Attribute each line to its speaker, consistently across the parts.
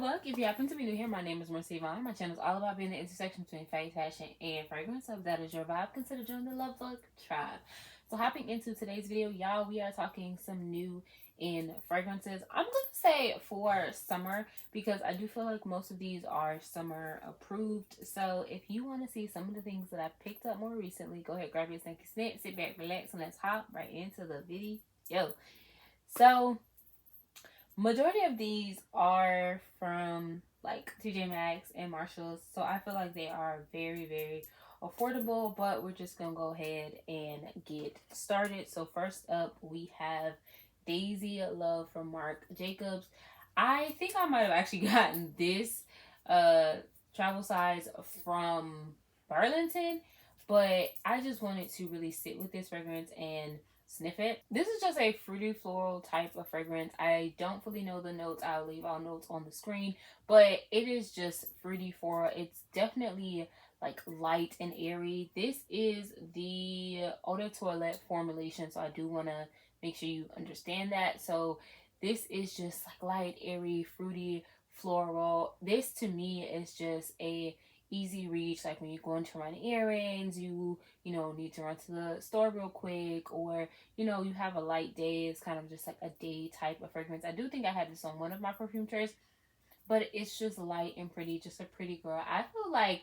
Speaker 1: Lovebug. If you happen to be new here, my name is maryssayvon. My channel is all about being the intersection between fashion and fragrance. So if that is your vibe, consider joining the Lovebug tribe. So hopping into today's video, y'all, we are talking some new in fragrances. I'm going to say for summer because I do feel like most of these are summer approved. So if you want to see some of the things that I've picked up more recently, go ahead, grab your stinky snack, sit back, relax, and let's hop right into the video. So majority of these are from like TJ Maxx and Marshalls, so I feel like they are very, very affordable, but we're just gonna go ahead and get started. So first up, we have Daisy Love from Marc Jacobs. I think I might have actually gotten this travel size from Burlington, but I just wanted to really sit with this fragrance and sniff it. This is just a fruity floral type of fragrance. I don't fully know the notes. I'll leave all notes on the screen, but it is just fruity floral. It's definitely like light and airy. This is the Eau de Toilette formulation, so I do want to make sure you understand that. So this is just like light, airy, fruity, floral. This to me is just a easy reach, like when you're going to run errands, you know, need to run to the store real quick, or you know, you have a light day. It's kind of just like a day type of fragrance. I do think I had this on one of my perfume trays, but it's just light and pretty, just a pretty girl. I feel like,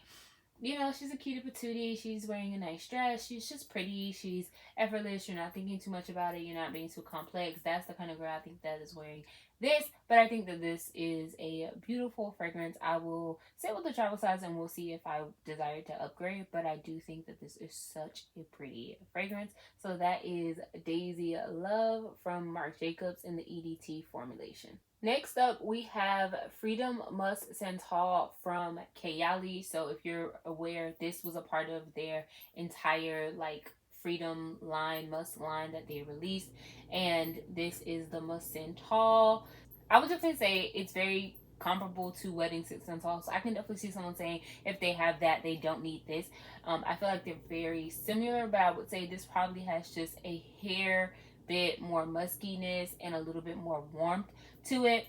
Speaker 1: you know, she's a cutie patootie. She's wearing a nice dress. She's just pretty. She's effortless. You're not thinking too much about it. You're not being too complex. That's the kind of girl I think that is wearing this. But I think that this is a beautiful fragrance. I will sit with the travel size and we'll see if I desire to upgrade. But I do think that this is such a pretty fragrance. So that is Daisy Love from Marc Jacobs in the EDT formulation. Next up, we have Freedom Musk Santal from Kayali. So if you're aware, this was a part of their entire like Freedom line, Musk line that they released. And this is the Musk Santal. I would definitely say it's very comparable to Wedding Sick Santal. So I can definitely see someone saying if they have that, they don't need this. I feel like they're very similar, but I would say this probably has just a hair bit more muskiness and a little bit more warmth to it.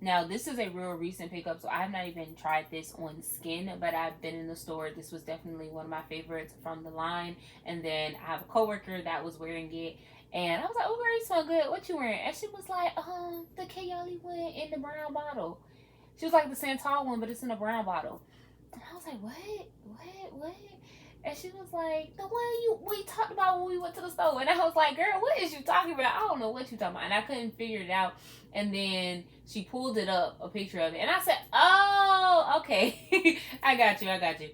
Speaker 1: Now this is a real recent pickup, so I have not even tried this on skin, but I've been in the store. This was definitely one of my favorites from the line. And then I have a coworker that was wearing it, and I was like, oh girl, you smell good, what you wearing? And she was like, the Kayali one in the brown bottle. She was like, the Santal one, but it's in a brown bottle. And I was like, what? And she was like, the one we talked about when we went to the store. And I was like, girl, what is you talking about? I don't know what you talking about. And I couldn't figure it out. And then she pulled it up, a picture of it. And I said, oh, okay. I got you.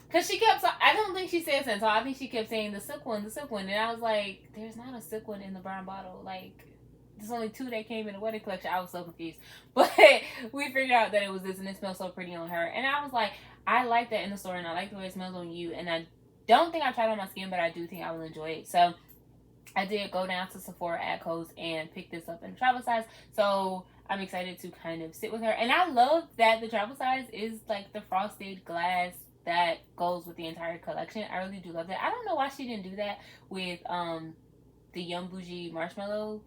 Speaker 1: Because she kept, I don't think she said Santal. I think she kept saying the silk one. And I was like, there's not a silk one in the brown bottle. Like, there's only 2 that came in the wedding collection. I was so confused. But we figured out that it was this, and it smells so pretty on her. And I was like, I like that in the store, and I like the way it smells on you. And I don't think I tried it on my skin, but I do think I will enjoy it. So I did go down to Sephora at Coast and pick this up in travel size. So I'm excited to kind of sit with her. And I love that the travel size is like the frosted glass that goes with the entire collection. I really do love that. I don't know why she didn't do that with the Young Bougie Marshmallow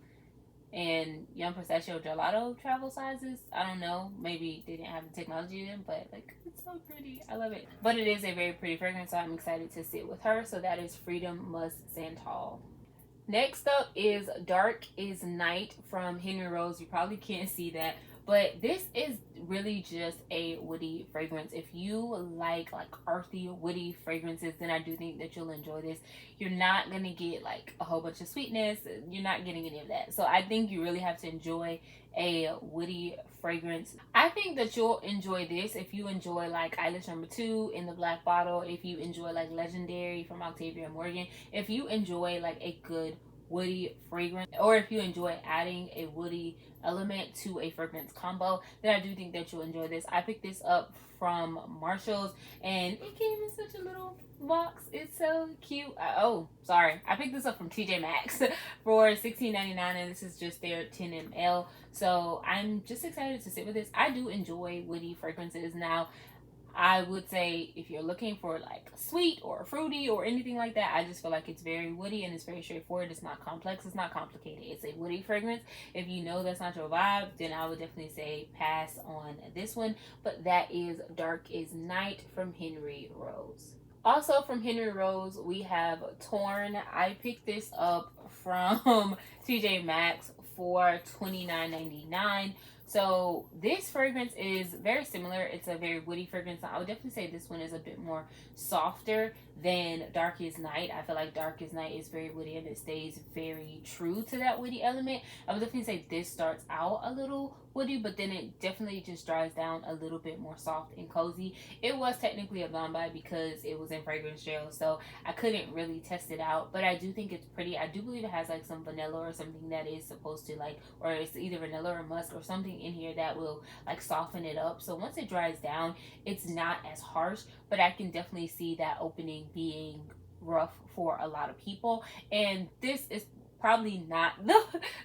Speaker 1: and Young Pistachio Gelato travel sizes. I don't know, maybe they didn't have the technology in, but like, it's so pretty. I love it. But it is a very pretty fragrance, so I'm excited to sit with her. So that is Freedom Musk Santal. Next up is Dark is Night from Henry Rose. You probably can't see that, but this is really just a woody fragrance. If you like earthy, woody fragrances, then I do think that you'll enjoy this. You're not going to get like a whole bunch of sweetness. You're not getting any of that. So I think you really have to enjoy a woody fragrance. I think that you'll enjoy this if you enjoy like Eyelash Number 2 in the black bottle. If you enjoy like Legendary from Octavia Morgan. If you enjoy like a good woody fragrance, or if you enjoy adding a woody element to a fragrance combo, then I do think that you'll enjoy this. I picked this up from Marshalls and it came in such a little box. It's so cute. I picked this up from TJ Maxx for $16.99, and this is just their 10 ml. So I'm just excited to sit with this. I do enjoy woody fragrances. Now I would say if you're looking for like sweet or fruity or anything like that, I just feel like it's very woody and it's very straightforward. It's not complex. It's not complicated. It's a woody fragrance. If you know that's not your vibe, then I would definitely say pass on this one. But that is Dark is Night from Henry Rose. Also from Henry Rose, we have Torn. I picked this up from TJ Maxx for $29.99. So this fragrance is very similar. It's a very woody fragrance. I would definitely say this one is a bit more softer than Darkest Night. I feel like Darkest Night is very woody and it stays very true to that woody element. I would definitely say this starts out a little woody, but then it definitely just dries down a little bit more soft and cozy. It was technically a blind buy because it was in fragrance jail, so I couldn't really test it out, but I do think it's pretty. I do believe it has like some vanilla or something that is supposed to like, or it's either vanilla or musk or something in here that will like soften it up. So once it dries down, it's not as harsh, but I can definitely see that opening being rough for a lot of people. And this is probably not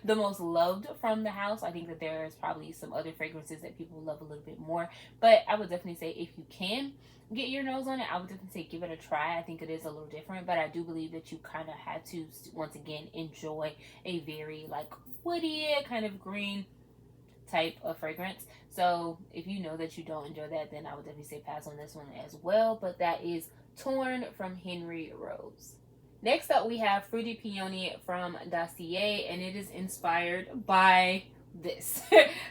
Speaker 1: the most loved from the house. I think that there's probably some other fragrances that people love a little bit more, but I would definitely say if you can get your nose on it, I would definitely say give it a try. I think it is a little different, but I do believe that you kind of had to once again enjoy a very like woody kind of green type of fragrance. So if you know that you don't enjoy that, then I would definitely say pass on this one as well. But that is Torn from Henry Rose. Next up, we have Fruity Peony from Dossier, and it is inspired by this,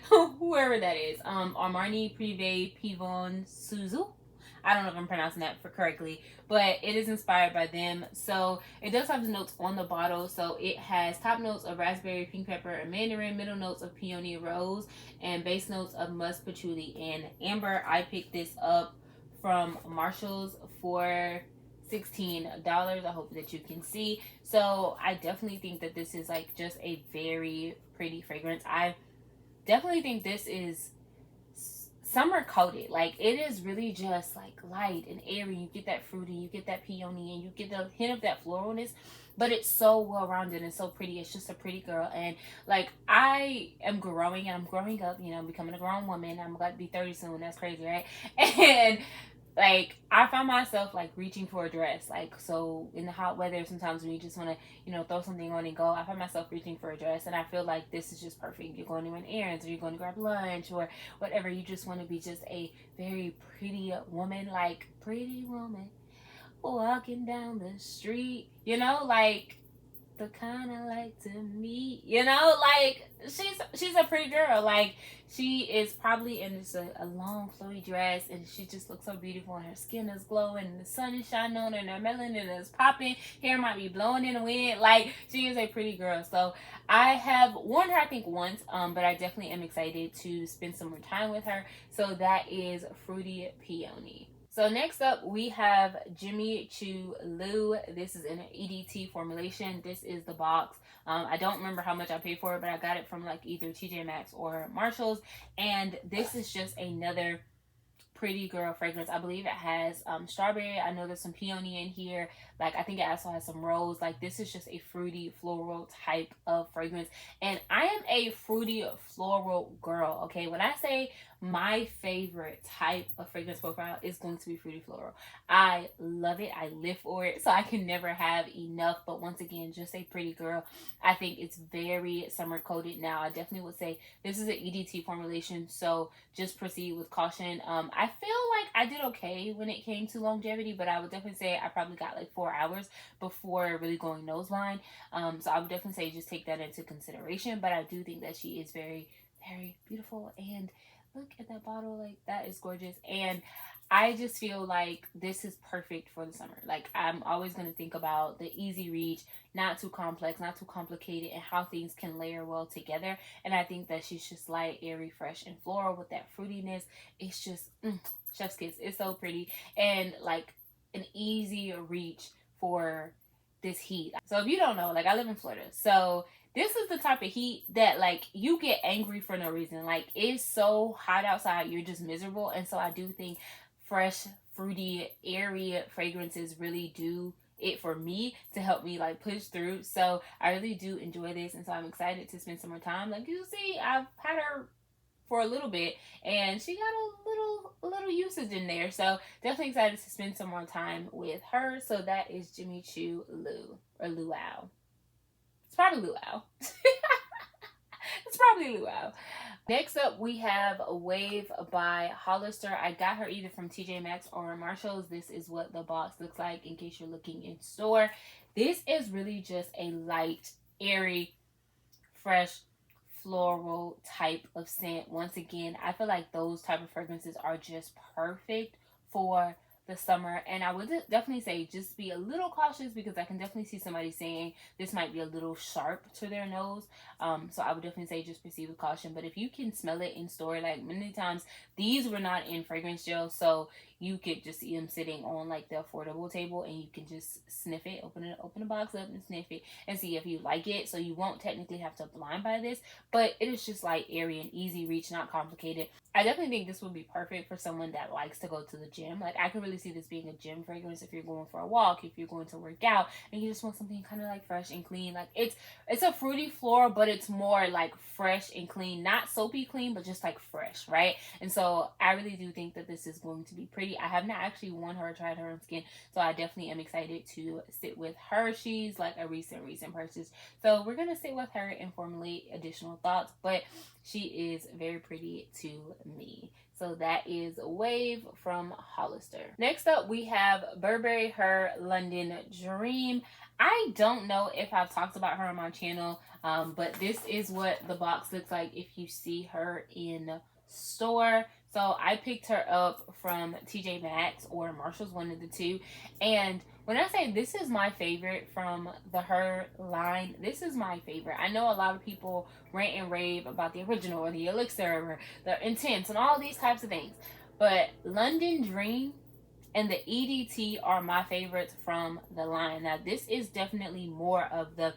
Speaker 1: whoever that is, Armani Privé Pivon Suzu. I don't know if I'm pronouncing that correctly, but it is inspired by them. So it does have the notes on the bottle. So it has top notes of raspberry, pink pepper, and mandarin, middle notes of peony rose, and base notes of musk, patchouli, and amber. I picked this up from Marshall's for $16. I hope that you can see. So I definitely think that this is like just a very pretty fragrance. I definitely think this is summer coated. Like it is really just like light and airy. You get that fruity, you get that peony, and you get the hint of that floralness, but it's so well rounded and so pretty. It's just a pretty girl. And like I am growing and I'm growing up, you know, I'm becoming a grown woman. I'm about to be 30 soon. That's crazy, right? And like I found myself like reaching for a dress. Like, so in the hot weather, sometimes when you just want to, you know, throw something on and go, I find myself reaching for a dress. And I feel like this is just perfect. You're going to run errands, or you're going to grab lunch, or whatever. You just want to be just a very pretty woman, like pretty woman walking down the street, you know, like the kind I like to meet, you know, like she's a pretty girl. Like she is probably in just a long flowy dress, and she just looks so beautiful, and her skin is glowing, and the sun is shining on her, and her melanin is popping, hair might be blowing in the wind. Like she is a pretty girl. So I have worn her I think once, but I definitely am excited to spend some more time with her. So that is Fruity Peony. So next up, we have Jimmy Choo Lou. This is in an EDT formulation. This is the box. I don't remember how much I paid for it, but I got it from like either TJ Maxx or Marshall's. And this is just another pretty girl fragrance. I believe it has strawberry. I know there's some peony in here. Like I think it also has some rose. Like this is just a fruity floral type of fragrance. And I am a fruity floral girl. Okay, when I say my favorite type of fragrance profile is going to be fruity floral. I love it. I live for it. So I can never have enough. But once again, just a pretty girl. I think it's very summer coated now. I definitely would say this is an EDT formulation. So just proceed with caution. I feel like I did okay when it came to longevity, but I would definitely say I probably got like 4 hours before really going nose blind. So I would definitely say just take that into consideration. But I do think that she is very, very beautiful. And look at that bottle, like that is gorgeous. And I just feel like this is perfect for the summer. Like I'm always going to think about the easy reach, not too complex, not too complicated, and how things can layer well together. And I think that she's just light, airy, fresh, and floral with that fruitiness. It's just chef's kiss. It's so pretty and like an easy reach for this heat. So if you don't know, like I live in Florida, so this is the type of heat that like you get angry for no reason. Like it's so hot outside, you're just miserable. And so I do think fresh, fruity, airy fragrances really do it for me to help me like push through. So I really do enjoy this, and so I'm excited to spend some more time. Like you see, I've had her for a little bit, and she got a little usage in there. So definitely excited to spend some more time with her. So that is Jimmy Choo Luau. It's probably Luau. It's probably Luau. Next up, we have Wave by Hollister. I got her either from TJ Maxx or Marshalls. This is what the box looks like in case you're looking in store. This is really just a light, airy, fresh, floral type of scent. Once again, I feel like those type of fragrances are just perfect for the summer, and I would definitely say just be a little cautious, because I can definitely see somebody saying this might be a little sharp to their nose. So I would definitely say just proceed with caution. But if you can smell it in store, like many times these were not in fragrance gel, so you could just see them sitting on like the affordable table, and you can just sniff it, open the box up and sniff it and see if you like it. So you won't technically have to blind buy this, but it is just like airy and easy reach, not complicated. I definitely think this would be perfect for someone that likes to go to the gym. Like I can really see this being a gym fragrance if you're going for a walk, if you're going to work out, and you just want something kind of like fresh and clean. Like it's a fruity floral, but it's more like fresh and clean, not soapy clean, but just like fresh, right? And so I really do think that this is going to be pretty. I have not actually worn her or tried her on skin, so I definitely am excited to sit with her. She's like a recent purchase, so we're gonna sit with her and formulate additional thoughts, but she is very pretty to me. So that is Wave from Hollister. Next up, we have Burberry Her London Dream. I don't know if I've talked about her on my channel, but this is what the box looks like if you see her in store. So I picked her up from TJ Maxx or Marshalls, one of the two. And when I say this is my favorite from the Her line, this is my favorite. I know a lot of people rant and rave about the original or the Elixir or the Intense and all these types of things. But London Dream and the EDT are my favorites from the line. Now this is definitely more of the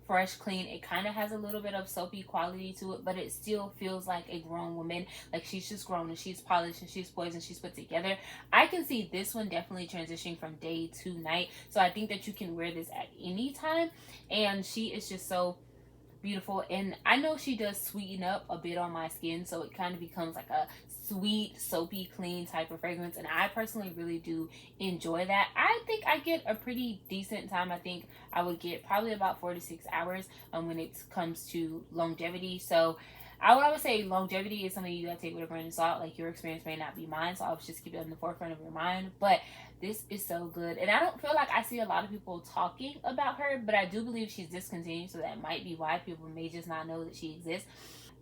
Speaker 1: fresh, clean. It kind of has a little bit of soapy quality to it, but it still feels like a grown woman. Like she's just grown and she's polished and she's poised and she's put together. I can see this one definitely transitioning from day to night. So I think that you can wear this at any time. And she is just so beautiful. And I know she does sweeten up a bit on my skin, so it kind of becomes like a sweet, soapy, clean type of fragrance, and I personally really do enjoy that. I think I get a pretty decent time. I think I would get probably about 4 to 6 hours when it comes to longevity. So I would always say longevity is something you gotta take with a grain of salt. Like your experience may not be mine, so I would just keep it in the forefront of your mind. But this is so good, and I don't feel like I see a lot of people talking about her, but I do believe she's discontinued, so that might be why people may just not know that she exists.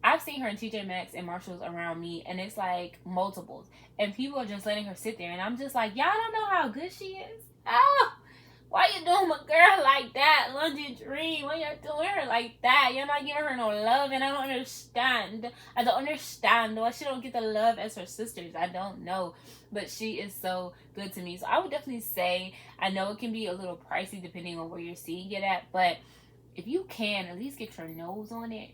Speaker 1: I've seen her in TJ Maxx and Marshalls around me, and it's like multiples, and people are just letting her sit there, and I'm just like, y'all don't know how good she is. Oh, why you doing my girl like that? London Dream, why y'all doing her like that? You're not giving her no love, and I don't understand. I don't understand why she don't get the love as her sisters. I don't know, but she is so good to me. So I would definitely say, I know it can be a little pricey depending on where you're seeing it at, but if you can at least get your nose on it,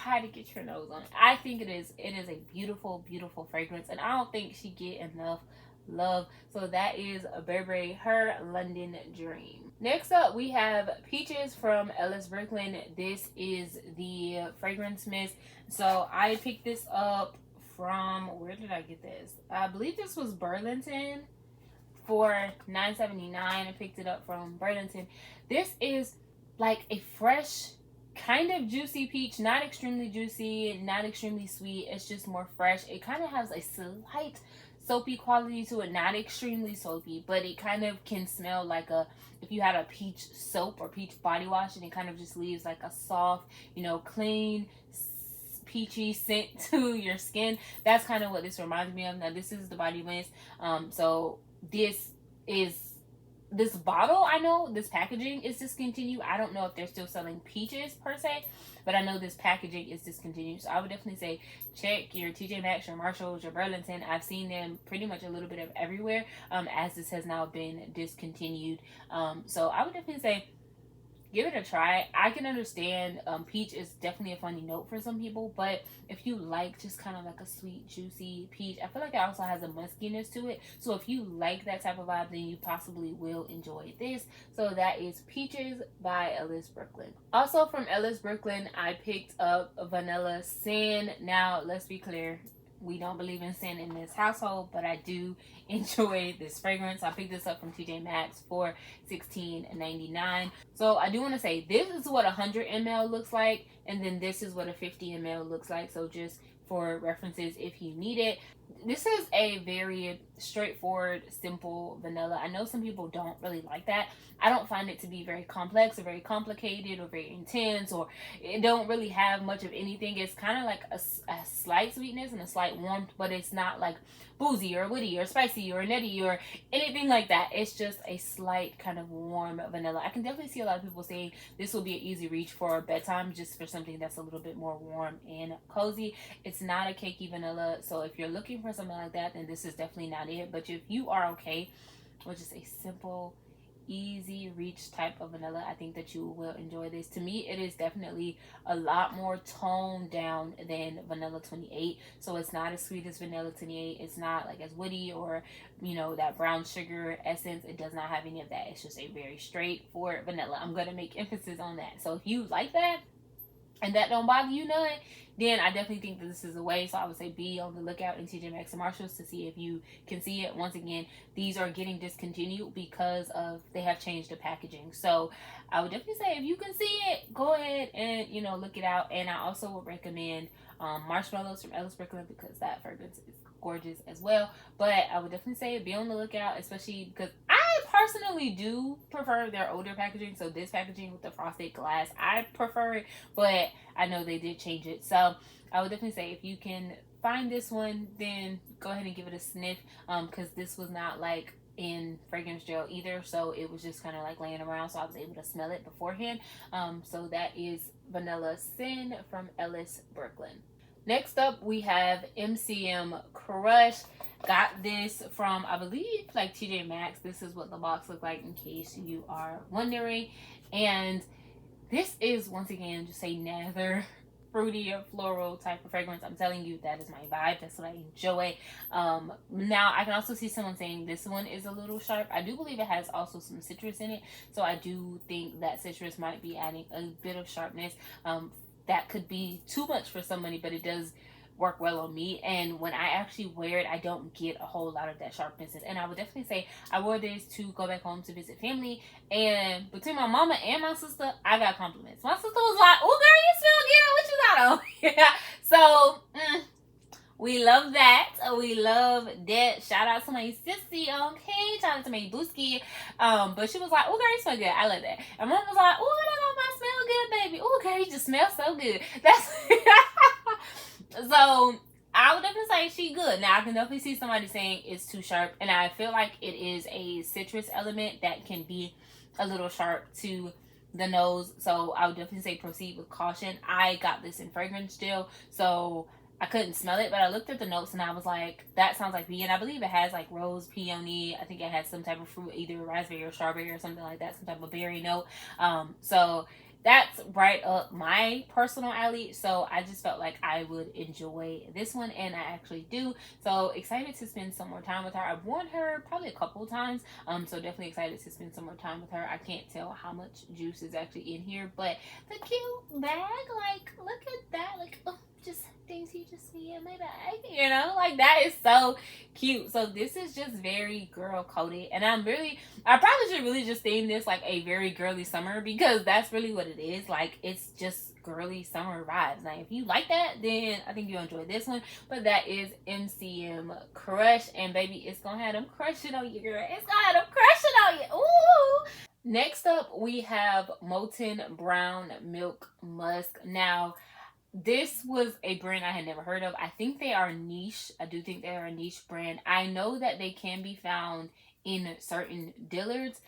Speaker 1: try to get your nose on it. I think it is a beautiful, beautiful fragrance, and I don't think she get enough love. So that is Burberry Her London Dream. Next up, we have Peaches from Ellis Brooklyn. This is the fragrance mist. So I picked this up from, where did I get this? I believe this was Burlington for $9.79. I picked it up from Burlington. This is like a fresh, kind of juicy peach, not extremely juicy, not extremely sweet. It's just more fresh. It kind of has a slight soapy quality to it, not extremely soapy, but it kind of can smell like if you had a peach soap or peach body wash, and it kind of just leaves like a soft, you know, clean, peachy scent to your skin. That's kind of what this reminds me of. Now this is the body mist. So this bottle, I know this packaging is discontinued. I don't know if they're still selling peaches per se, but I know this packaging is discontinued. So I would definitely say check your TJ Maxx, your Marshalls, your Burlington. I've seen them pretty much a little bit of everywhere, as this has now been discontinued. So I would definitely say give it a try. I can understand peach is definitely a funny note for some people, but if you like just kind of like a sweet, juicy peach, I feel like it also has a muskiness to it. So if you like that type of vibe, then you possibly will enjoy this. So that is Peaches by Ellis Brooklyn. Also from Ellis Brooklyn, I picked up Vanilla Sin. Now, let's be clear, we don't believe in sin in this household, but I do enjoy this fragrance. I picked this up from TJ Maxx for $16.99. So I do want to say this is what 100 ml looks like, and then this is what a 50 ml looks like. So just for references if you need it. This is a very straightforward, simple vanilla. I know some people don't really like that. I don't find it to be very complex or very complicated or very intense, or it don't really have much of anything. It's kind of like a slight sweetness and a slight warmth, but it's not like boozy or woody or spicy or nutty or anything like that. It's just a slight kind of warm vanilla. I can definitely see a lot of people saying this will be an easy reach for bedtime, just for something that's a little bit more warm and cozy. It's not a cakey vanilla, so if you're looking for something like that, then this is definitely not it. But if you are okay with just a simple, easy reach type of vanilla, I think that you will enjoy this. To me, it is definitely a lot more toned down than vanilla 28. So it's not as sweet as vanilla 28. It's not like as woody or, you know, that brown sugar essence. It does not have any of that. It's just a very straightforward vanilla. I'm going to make emphasis on that. So if you like that and that don't bother you none, then I definitely think that this is a way. So I would say be on the lookout in TJ Maxx and Marshalls to see if you can see it. Once again, these are getting discontinued because of they have changed the packaging. So I would definitely say if you can see it, go ahead and, you know, look it out. And I also would recommend Marshmallows from Ellis Brooklyn, because that fragrance is gorgeous as well. But I would definitely say be on the lookout, especially because I personally do prefer their older packaging. So this packaging with the frosted glass, I prefer it, but I know they did change it. So I would definitely say if you can find this one, then go ahead and give it a sniff, because this was not like in fragrance gel either, so it was just kind of like laying around, so I was able to smell it beforehand. So that is Vanilla Sin from Ellis Brooklyn. Next up, we have MCM Crush. Got this from, I believe, like TJ Maxx. This is what the box looked like in case you are wondering. And this is, once again, just another fruity or floral type of fragrance. I'm telling you, that is my vibe. That's what I enjoy. Now, I can also see someone saying this one is a little sharp. I do believe it has also some citrus in it. So I do think that citrus might be adding a bit of sharpness. That could be too much for somebody, but it does work well on me. And when I actually wear it, I don't get a whole lot of that sharpness. And I would definitely say I wore this to go back home to visit family, and between my mama and my sister, I got compliments. My sister was like, "Oh girl, you smell good, what you got on?" So we love that. We love that. Shout out to my sissy, okay? Shout out to my booski. But she was like, "Oh girl, you smell good." I love that. And mom was like, "Oh, that might smell good, baby. Oh girl, you just smell so good." That's so I would definitely say she good. Now I can definitely see somebody saying it's too sharp, and I feel like it is a citrus element that can be a little sharp to the nose. So I would definitely say proceed with caution. I got this in fragrance gel, so I couldn't smell it, but I looked at the notes and I was like, that sounds like me. And I believe it has like rose, peony. I think it has some type of fruit, either raspberry or strawberry or something like that, some type of berry note. So that's right up my personal alley. So I just felt like I would enjoy this one, and I actually do. So excited to spend some more time with her. I've worn her probably a couple of times. So definitely excited to spend some more time with her. I can't tell how much juice is actually in here, but the cute bag, like, look at that. Like, oh, just things you just see in my bag, you know, like that is so cute. So this is just very girl coded, and I probably should really just theme this like a very girly summer, because that's really what it is. Like, it's just girly summer vibes. Now if you like that, then I think you'll enjoy this one. But that is MCM Crush, and baby, it's gonna have them crushing on you, girl. It's gonna have them crushing on you. Ooh. Next up, we have Molton Brown Milk Musk. Now this was a brand I had never heard of. I think they are niche. I do think they are a niche brand. I know that they can be found in certain Dillards.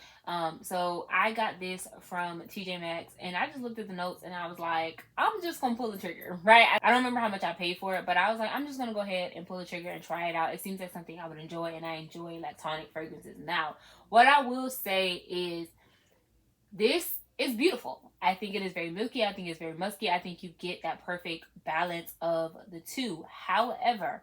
Speaker 1: So I got this from TJ Maxx, and I just looked at the notes and I was like, I'm just gonna pull the trigger, right? I don't remember how much I paid for it, but I was like, I'm just gonna go ahead and pull the trigger and try it out. It seems like something I would enjoy, and I enjoy like tonic fragrances. Now, what I will say is this it's beautiful. I think it is very milky. I think it's very musky. I think you get that perfect balance of the two. However,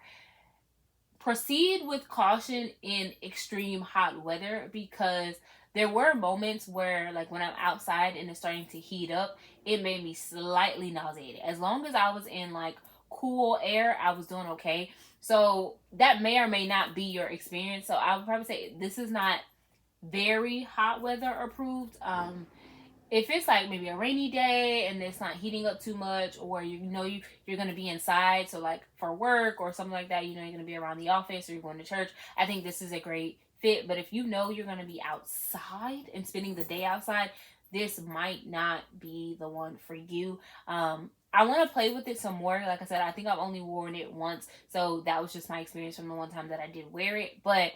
Speaker 1: proceed with caution in extreme hot weather, because there were moments where, like, when I'm outside and it's starting to heat up, it made me slightly nauseated. As long as I was in like cool air, I was doing okay. So that may or may not be your experience. So I would probably say this is not very hot weather approved. If it's like maybe a rainy day and it's not heating up too much, or you're going to be inside, so like for work or something like that, you're going to be around the office or you're going to church, I think this is a great fit. But if you know you're going to be outside and spending the day outside, this might not be the one for you. I want to play with it some more. Like I said, I think I've only worn it once, so that was just my experience from the one time that I did wear it. But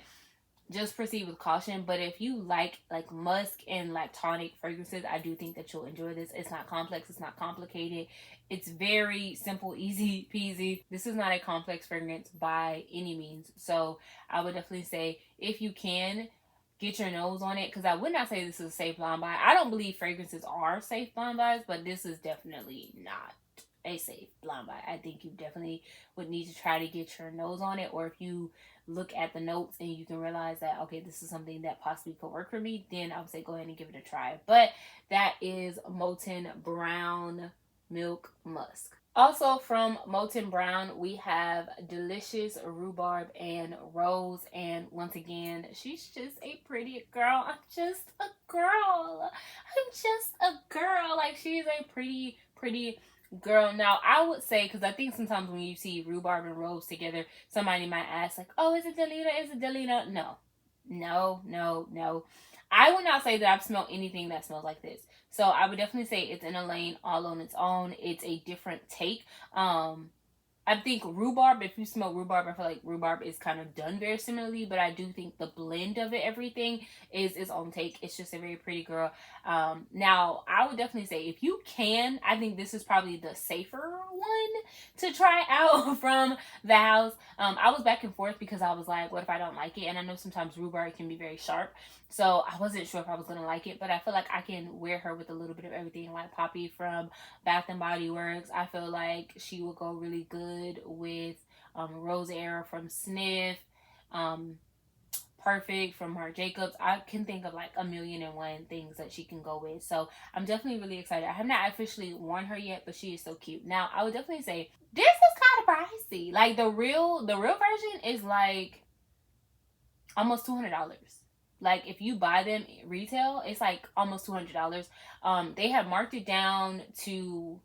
Speaker 1: just proceed with caution. But if you like musk and like tonic fragrances, I do think that you'll enjoy this. It's not complex, it's not complicated, it's very simple, easy peasy. This is not a complex fragrance by any means. So I would definitely say, if you can, get your nose on it, because I would not say this is a safe blind buy. I don't believe fragrances are safe blind buys, but this is definitely not a safe blind buy. I think you definitely would need to try to get your nose on it, or if you look at the notes and you can realize that, okay, this is something that possibly could work for me, then I would say go ahead and give it a try. But that is Molton Brown Milk Musk. Also from Molton Brown, we have Delicious, Rhubarb, and Rose. And once again, she's just a pretty girl. I'm just a girl. Like, she's a pretty girl. Now, I would say, because I think sometimes when you see Rhubarb and Rose together, somebody might ask, like, oh, is it Delina? Is it Delina? No. I would not say that I've smelled anything that smells like this. So I would definitely say it's in a lane all on its own. It's a different take. I think Rhubarb, if you smell Rhubarb, I feel like Rhubarb is kind of done very similarly, but I do think the blend of it, everything, is its own take. It's just a very pretty girl. Now, I would definitely say, if you can, I think this is probably the safer one to try out from the house. I was back and forth because I was like, what if I don't like it? And I know sometimes Rhubarb can be very sharp, so I wasn't sure if I was going to like it, but I feel like I can wear her with a little bit of everything. Like Poppy from Bath and Body Works, I feel like she will go really good with Rose Era from Sniff, Perfect from Marc Jacobs. I can think of like 1,000,001 things that she can go with. So I'm definitely really excited. I have not officially worn her yet, but she is so cute. Now, I would definitely say this is kind of pricey. Like the real version is like almost $200. Like, if you buy them retail, it's like almost $200. They have marked it down to,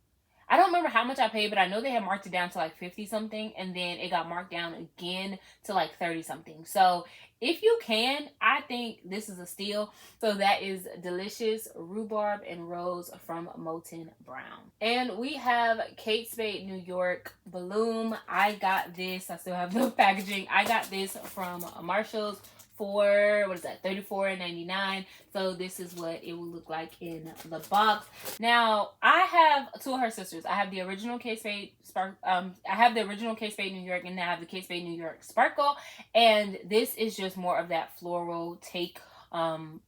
Speaker 1: I don't remember how much I paid, but I know they had marked it down to like 50 something, and then it got marked down again to like 30 something. So if you can, I think this is a steal. So that is Delicious, Rhubarb, and Rose from Molton Brown. And we have Kate Spade New York Bloom. I got this, I still have the packaging. I got this from Marshall's for, what is that, $34.99. So this is what it will look like in the box. Now, I have two of her sisters. I have the original Kate Spade I have the original Kate Spade New York, and I have the Kate Spade New York Sparkle. And this is just more of that floral take on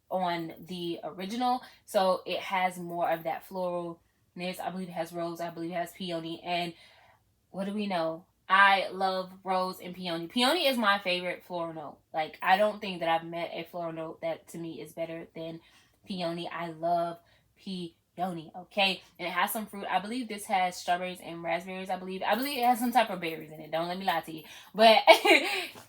Speaker 1: the original. So it has more of that floralness. I believe it has rose. I believe it has peony. And what do we know? I love Rose and Peony. Peony is my favorite floral note. Like, I don't think that I've met a floral note that to me is better than Peony. I love Peony, okay? And it has some fruit. I believe this has strawberries and raspberries, I believe. I believe it has some type of berries in it. Don't let me lie to you. But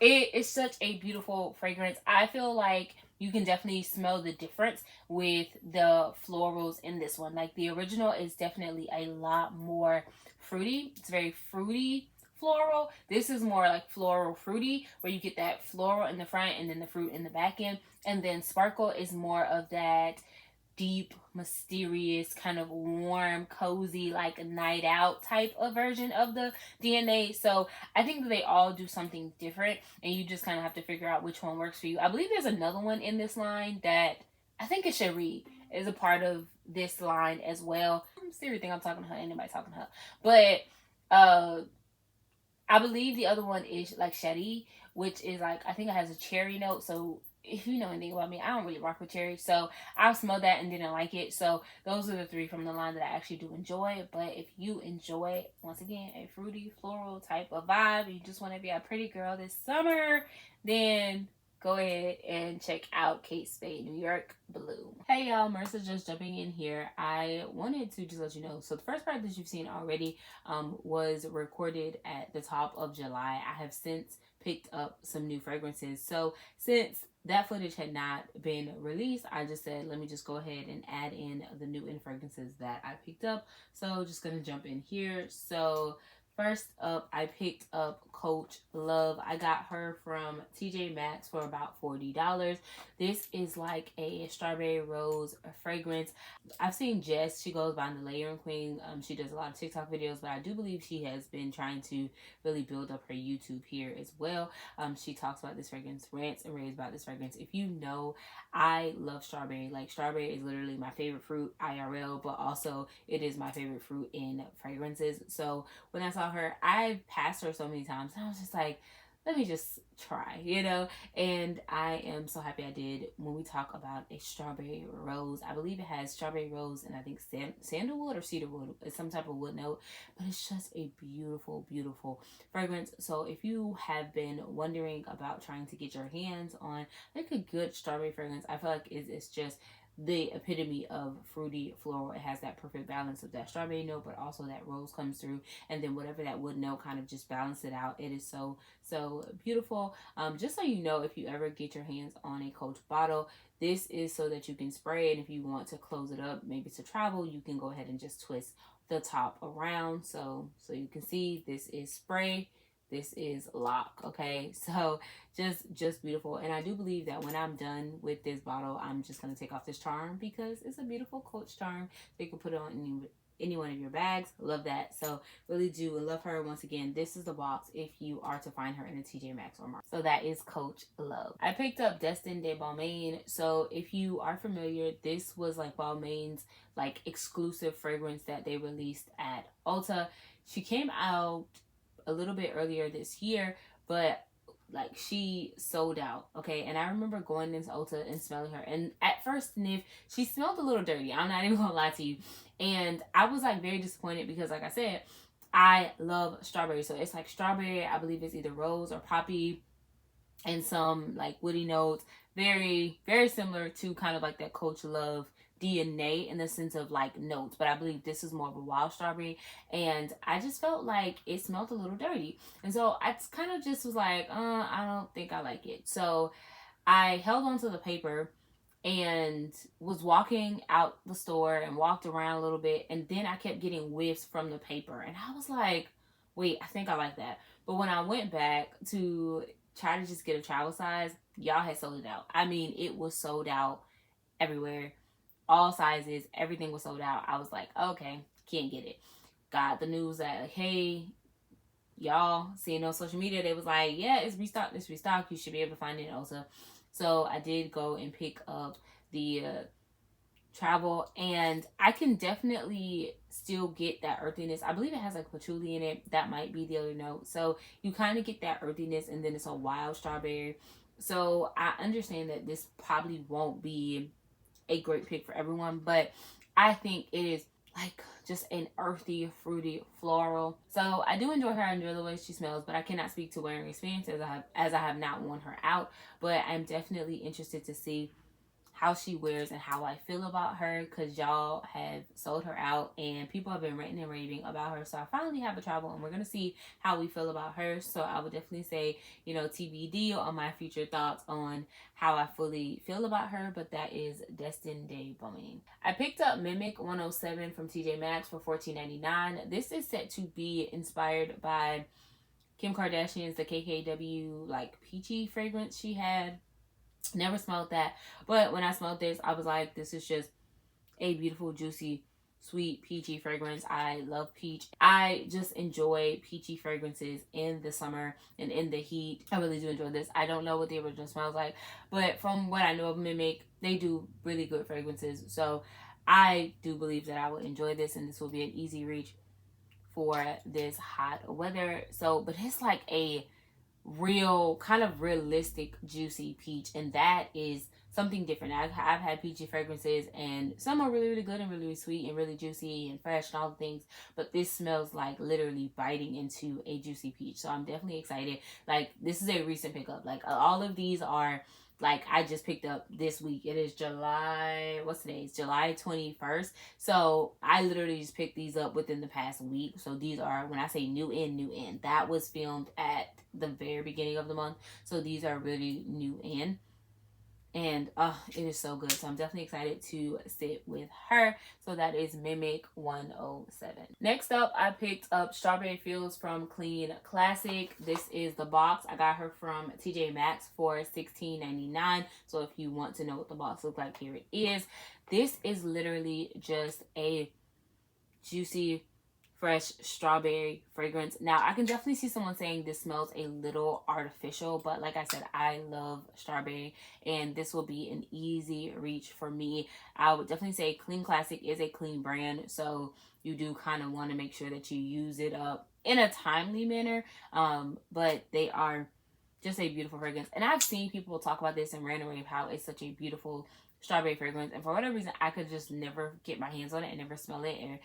Speaker 1: it is such a beautiful fragrance. I feel like you can definitely smell the difference with the florals in this one. Like, the original is definitely a lot more fruity. It's very fruity floral. This is more like floral fruity, where you get that floral in the front and then the fruit in the back end. And then Sparkle is more of that deep, mysterious, kind of warm, cozy, like a night out type of version of the DNA. So I think that they all do something different, and you just kind of have to figure out which one works for you. I believe there's another one in this line that I think is Cherie is a part of this line as well. I seriously think I'm talking to her. Ain't nobody talking to her. But I believe the other one is like Shetty, which is like, I think it has a cherry note. So if you know anything about me, I don't really rock with cherry. So I smelled that and didn't like it. So those are the 3 from the line that I actually do enjoy. But if you enjoy, once again, a fruity floral type of vibe, you just want to be a pretty girl this summer, then go ahead and check out Kate Spade New York Blue. Hey y'all, Marissa just jumping in here. I wanted to just let you know, so the first part that you've seen already was recorded at the top of July. I have since picked up some new fragrances. So since that footage had not been released, I just said, let me just go ahead and add in the new fragrances that I picked up. So just gonna jump in here. So first up, I picked up Coach Love. I got her from TJ Maxx for about $40. This is like a strawberry rose fragrance. I've seen Jess, she goes by the Layering Queen. She does a lot of TikTok videos, but I do believe she has been trying to really build up her YouTube here as well. She talks about this fragrance, rants and raves about this fragrance. If you know, I love strawberry. Like, strawberry is literally my favorite fruit IRL, but also it is my favorite fruit in fragrances. So when I saw her, I passed her so many times, and I was just like, let me just try, you know. And I am so happy I did. When we talk about a strawberry rose, I believe it has strawberry rose and I think sandalwood or cedarwood. It's some type of wood note, but it's just a beautiful, beautiful fragrance. So if you have been wondering about trying to get your hands on like a good strawberry fragrance, I feel like it's just the epitome of fruity floral. It has that perfect balance of that strawberry note, but also that rose comes through, and then whatever that wood note kind of just balance it out. It is so beautiful. Just so you know, if you ever get your hands on a Coach bottle, this is so that you can spray, and if you want to close it up, maybe to travel, you can go ahead and just twist the top around. So you can see this is spray, this is lock. Okay, so just beautiful. And I do believe that when I'm done with this bottle, I'm just going to take off this charm because it's a beautiful Coach charm. So you can put it on any one of your bags. Love that. So really do love her. Once again, this is the box if you are to find her in a TJ Maxx or Marc. So that is Coach Love. I picked up Destin De Balmain. So if you are familiar, this was like Balmain's like exclusive fragrance that they released at Ulta. She came out a little bit earlier this year, but like she sold out. Okay, and I remember going into Ulta and smelling her, and at first sniff she smelled a little dirty. I'm not even gonna lie to you, and I was like very disappointed because, like I said, I love strawberry. So it's like strawberry, I believe it's either rose or poppy, and some like woody notes, very similar to kind of like that Coach Love DNA in the sense of like notes, but I believe this is more of a wild strawberry, and I just felt like it smelled a little dirty, and so I kind of just was like, I don't think I like it. So I held onto the paper and was walking out the store and walked around a little bit, and then I kept getting whiffs from the paper, and I was like, wait, I think I like that. But when I went back to try to just get a travel size, y'all had sold it out. I mean, it was sold out everywhere. All sizes, everything was sold out. I was like, okay, can't get it. Got the news that, like, hey, y'all, seeing on social media, they was like, yeah, it's restocked. You should be able to find it also. So I did go and pick up the travel, and I can definitely still get that earthiness. I believe it has like patchouli in it. That might be the other note. So you kind of get that earthiness, and then it's a wild strawberry. So I understand that this probably won't be a great pick for everyone, but I think it is like just an earthy, fruity, floral. So I do enjoy her. I enjoy the way she smells, but I cannot speak to wearing experience as I have not worn her out. But I'm definitely interested to see how she wears and how I feel about her, because y'all have sold her out and people have been ranting and raving about her. So I finally have a travel, and we're going to see how we feel about her. So I would definitely say, you know, TBD on my future thoughts on how I fully feel about her. But that is Destin De Balmain. I picked up MIIC 107 from TJ Maxx for $14.99. This is set to be inspired by Kim Kardashian's the KKW like peachy fragrance she had. Never smelled that, but when I smelled this, I was like, this is just a beautiful, juicy, sweet, peachy fragrance. I love peach. I just enjoy peachy fragrances in the summer and in the heat. I really do enjoy this. I don't know what the original smells like, but from what I know of MIIC, they do really good fragrances. So I do believe that I will enjoy this, and this will be an easy reach for this hot weather. So, but it's like a real, kind of realistic, juicy peach, and that is something different. I've had peachy fragrances, and some are really, really good and really, really sweet and really juicy and fresh and all the things, but this smells like literally biting into a juicy peach. So I'm definitely excited. Like, this is a recent pickup. Like, all of these are, like, I just picked up this week. It is July, what's today? It's July 21st. So I literally just picked these up within the past week. So these are, when I say new in, that was filmed at the very beginning of the month. So these are really new in. And it is so good. So I'm definitely excited to sit with her. So that is MIIC 107. Next up, I picked up Strawberry Fields from Clean Classic. This is the box. I got her from TJ Maxx for $16.99. So if you want to know what the box looks like, here it is. This is literally just a juicy, fresh strawberry fragrance. Now, I can definitely see someone saying this smells a little artificial, but like I said, I love strawberry, and this will be an easy reach for me. I would definitely say Clean Classic is a clean brand, so you do kind of want to make sure that you use it up in a timely manner, but they are just a beautiful fragrance. And I've seen people talk about this and rant and rave how it's such a beautiful strawberry fragrance, and for whatever reason, I could just never get my hands on it and never smell it and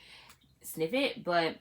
Speaker 1: sniff it, but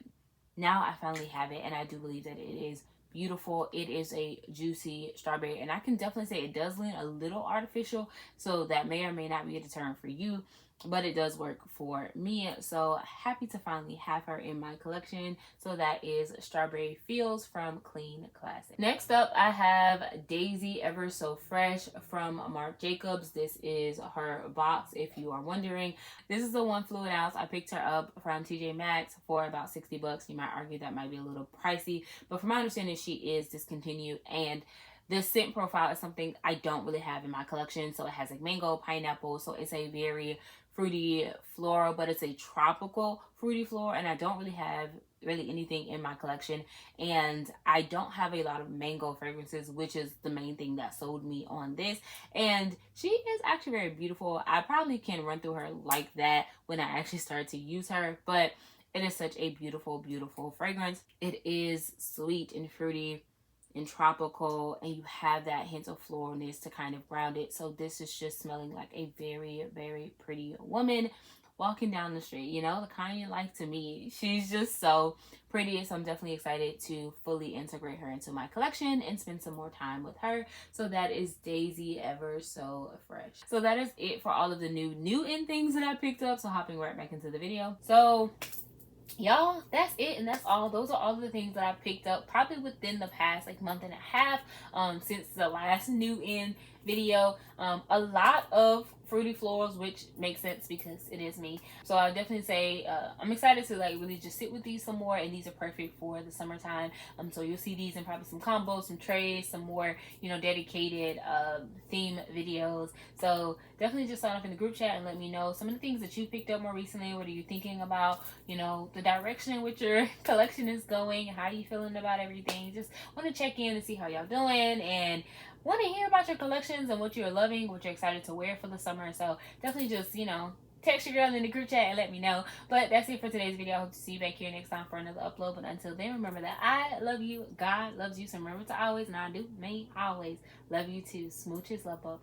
Speaker 1: now I finally have it, and I do believe that it is beautiful. It is a juicy strawberry, and I can definitely say it does lean a little artificial, so that may or may not be a deterrent for you, but it does work for me. So happy to finally have her in my collection. So that is Strawberry Fields from Clean Classic. Next up, I have Daisy Ever So Fresh from Marc Jacobs. This is her box, if you are wondering. This is the 1 fluid ounce. I picked her up from TJ Maxx for about 60 bucks. You might argue that might be a little pricey, but from my understanding, she is discontinued, and the scent profile is something I don't really have in my collection. So it has like mango, pineapple, so it's a very fruity floral, but it's a tropical fruity floral, and I don't really have anything in my collection, and I don't have a lot of mango fragrances, which is the main thing that sold me on this. And she is actually very beautiful. I probably can run through her like that when I actually start to use her, but it is such a beautiful, beautiful fragrance. It is sweet and fruity and tropical, and you have that hint of floralness to kind of ground it. So this is just smelling like a very, very pretty woman walking down the street, you know, the kind you like. To me, she's just so pretty. So I'm definitely excited to fully integrate her into my collection and spend some more time with her. So that is Daisy Ever So Fresh. So that is it for all of the new in things that I picked up. So hopping right back into the video. So y'all, that's it, and that's all. Those are all of the things that I picked up probably within the past like month and a half, since the last new in video. A lot of fruity florals, which makes sense because it is me. So I definitely say I'm excited to like really just sit with these some more, and these are perfect for the summertime. So you'll see these in probably some combos, some trays, some more, you know, dedicated theme videos. So definitely just sign up in the group chat and let me know some of the things that you picked up more recently. What are you thinking about, you know, the direction in which your collection is going? How are you feeling about everything? Just want to check in and see how y'all doing, and want to hear about your collections and what you're loving, what you're excited to wear for the summer. So definitely just, you know, text your girl in the group chat and let me know. But that's it for today's video. I hope to see you back here next time for another upload. But until then, remember that I love you, God loves you, so remember to always, and I do, may always love you too. Smooches, love up.